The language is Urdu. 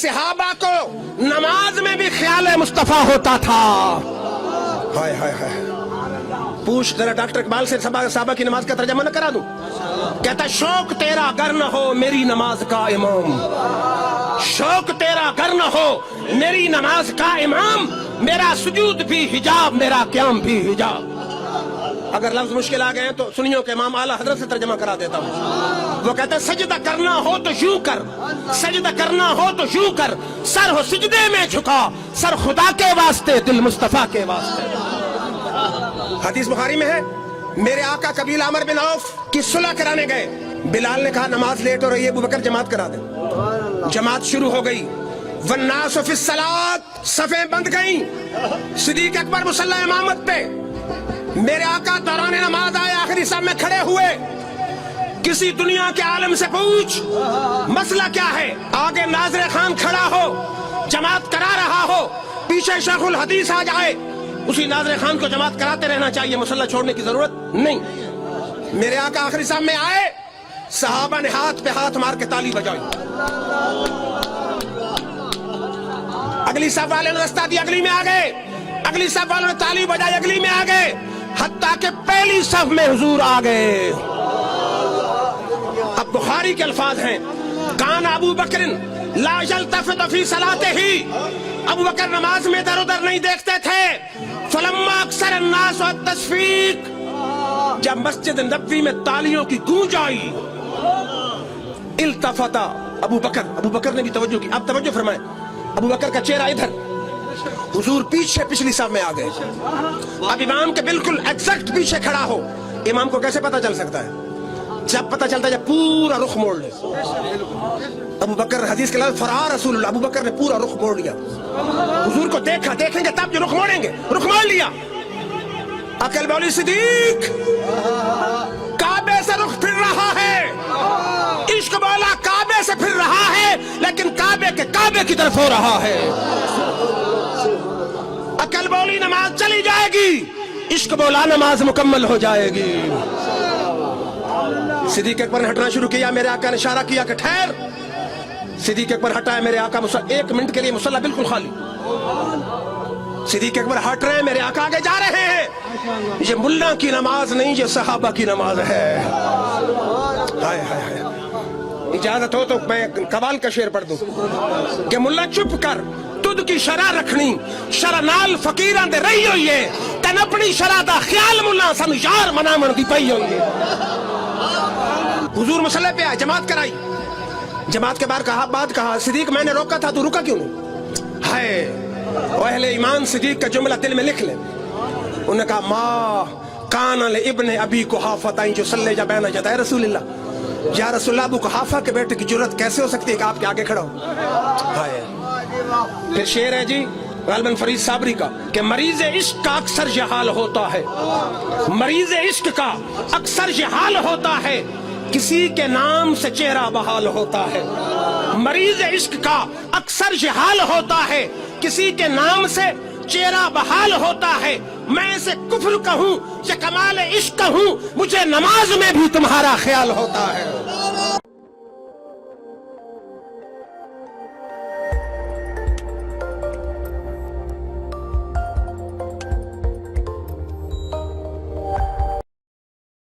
صحابہ کو نماز میں بھی خیال مصطفیٰ ہوتا تھا. ہائے ہائے ہائے. پوچھ ذرا ڈاکٹر اقبال سے صحابہ کی نماز کا ترجمہ نہ کرا دوں؟ کہتا شوق تیرا گر نہ ہو میری نماز کا امام. شوق تیرا گر نہ ہو میری نماز کا امام. میرا سجود بھی حجاب میرا قیام بھی حجاب. اگر لفظ مشکل آ گئے ہیں تو سنیوں کے امام اعلیٰ حضرت سے ترجمہ کرا دیتا ہوں. وہ کہتا ہے سجدہ کرنا ہو تو یوں کر, سجدہ کرنا ہو تو یوں کر, سر ہو سجدے میں جھکا, سر خدا کے واسطے دل مصطفیٰ کے واسطے. حدیث بخاری میں ہے میرے آقا قبیلہ عمر بن عوف کی صلح کرانے گئے. بلال نے کہا نماز لیٹ ہو رہی ہے, ابوبکر جماعت کرا دے. جماعت شروع ہو گئی. والناس فی الصلاۃ, صفیں بند گئیں. صدیق اکبر مصلی امامت پہ. میرے آقا دوران نماز آئے, آخری صف میں کھڑے ہوئے. کسی دنیا کے عالم سے پوچھ مسئلہ کیا ہے. آگے ناظر خان کھڑا ہو, جماعت کرا رہا ہو, پیچھے شیخ الحدیث آ جائے, اسی ناظر خان کو جماعت کراتے رہنا چاہیے, مصلی چھوڑنے کی ضرورت نہیں. میرے آقا آخری صف میں آئے, صحابہ نے ہاتھ پہ ہاتھ مار کے تالی بجائی. اگلی صف والے نے رستہ دیا, اگلی میں آ گئے. اگلی صف والوں نے تالی بجائی, اگلی میں آ گئے, حتیٰ کہ پہلی صف میں حضور آ گئے. اب بخاری کے الفاظ ہیں کان ابو بکر لا یلتفت فی صلاتہ, ابو بکر نماز میں ادھر ادھر نہیں دیکھتے تھے. فلما اکثر الناس والتصفیق, جب مسجد نبوی میں تالیوں کی گونج آئی, التفت ابو بکر نے بھی توجہ کی. اب توجہ فرمائیں, ابو بکر کا چہرہ ادھر, حضور پیچھے پچھلی صف میں آ گئے. اب امام کے بالکل ایگزیکٹ پیچھے کھڑا ہو. امام کو کیسے پتا چل سکتا ہے؟ جب پتا چلتا ہے جب پورا رخ موڑ لے. ابو بکر, حدیث کے لفظ فرار رسول اللہ, ابو بکر نے پورا رخ موڑ لیا. حضور کو دیکھا, دیکھیں گے تب جو رخ موڑیں گے, رخ موڑ لیا. عقل مولی صدیق کعبے سے رخ پھر رہا ہے, عشق مولا کعبے سے پھر رہا ہے, لیکن کعبے کی طرف ہو رہا ہے. عقل مولی نماز چلی جائے گی, عشق مولا نماز مکمل ہو جائے گی. صدیق اکبر نے ہٹنا شروع کیا. میرے آقا نے اشارہ کیا کہ ٹھہر. صدیق اکبر ہٹا ہے. میرے آقا ایک منٹ کے لیے مصلی بالکل خالی. صدیق اکبر ہٹ رہے ہیں, میرے آقا آگے جا رہے ہیں. یہ ملا کی نماز نہیں, یہ صحابہ کی نماز ہے. ہائے ہائے ہائے. اجازت ہو تو میں قوال کا شعر پڑھ دوں کہ ملا چپ کر تد کی شرح رکھنی, شرح نال فقیراں دے رہی ہوئی ہے, تن اپنی شرح دا خیال ملا سن یار منامن دی پئی ہوئی ہے. حضور مصلی پہ آئے, جماعت کرائی. جماعت کے بعد کہا صدیق میں نے روکا تھا, تو رکا کیوں نہیں؟ ہائے اہل ایمان صدیق کا جملہ دل میں لکھ لیں. انہوں نے کہا ما کان لابن ابی قحافہ جو صلی جا بین یدی رسول اللہ, یا رسول اللہ ابو قحافہ کے بیٹے کی جرت کیسے ہو سکتی ہے کہ آپ کے آگے کھڑا ہو. ہائے. پھر شعر ہے جی غالباً فرید صابری کا کہ مریض عشق کا اکثر یہ حال ہوتا ہے, مریض عشق کا اکثر یہ حال ہوتا ہے, کسی کے نام سے چہرہ بحال ہوتا ہے. مریض عشق کا اکثر یہ حال ہوتا ہے, کسی کے نام سے چہرہ بحال ہوتا ہے. میں اسے کفر کہوں یا کمال عشق کہوں, مجھے نماز میں بھی تمہارا خیال ہوتا ہے.